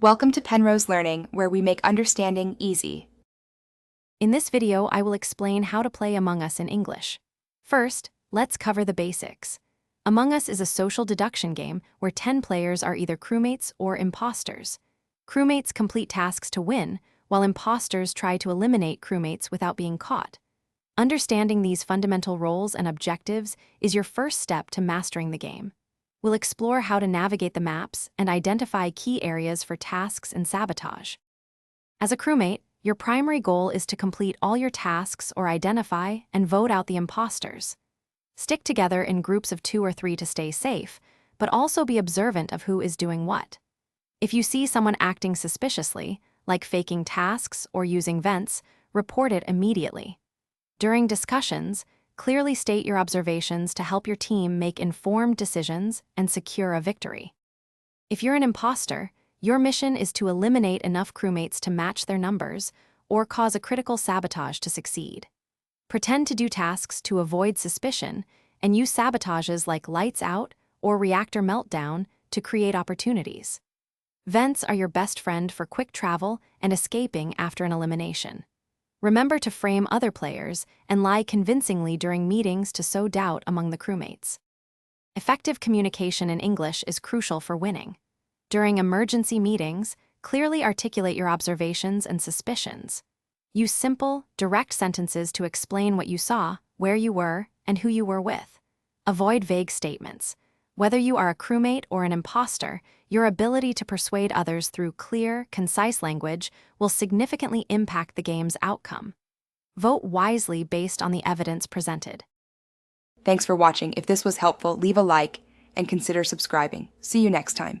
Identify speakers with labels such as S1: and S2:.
S1: Welcome to Penrose Learning, where we make understanding easy.
S2: In this video, I will explain how to play Among Us in English. First, let's cover the basics. Among Us is a social deduction game where 10 players are either crewmates or imposters. Crewmates complete tasks to win, while imposters try to eliminate crewmates without being caught. Understanding these fundamental roles and objectives is your first step to mastering the game. We'll explore how to navigate the maps and identify key areas for tasks and sabotage. As a crewmate, your primary goal is to complete all your tasks or identify and vote out the imposters. Stick together in groups of 2 or 3 to stay safe, but also be observant of who is doing what. If you see someone acting suspiciously, like faking tasks or using vents, report it immediately. During discussions, clearly state your observations to help your team make informed decisions and secure a victory. If you're an imposter, your mission is to eliminate enough crewmates to match their numbers or cause a critical sabotage to succeed. Pretend to do tasks to avoid suspicion and use sabotages like lights out or reactor meltdown to create opportunities. Vents are your best friend for quick travel and escaping after an elimination. Remember to frame other players and lie convincingly during meetings to sow doubt among the crewmates. Effective communication in English is crucial for winning. During emergency meetings, clearly articulate your observations and suspicions. Use simple, direct sentences to explain what you saw, where you were, and who you were with. Avoid vague statements. Whether you are a crewmate or an imposter, your ability to persuade others through clear, concise language will significantly impact the game's outcome. Vote wisely based on the evidence presented.
S1: Thanks for watching. If this was helpful, leave a like and consider subscribing. See you next time.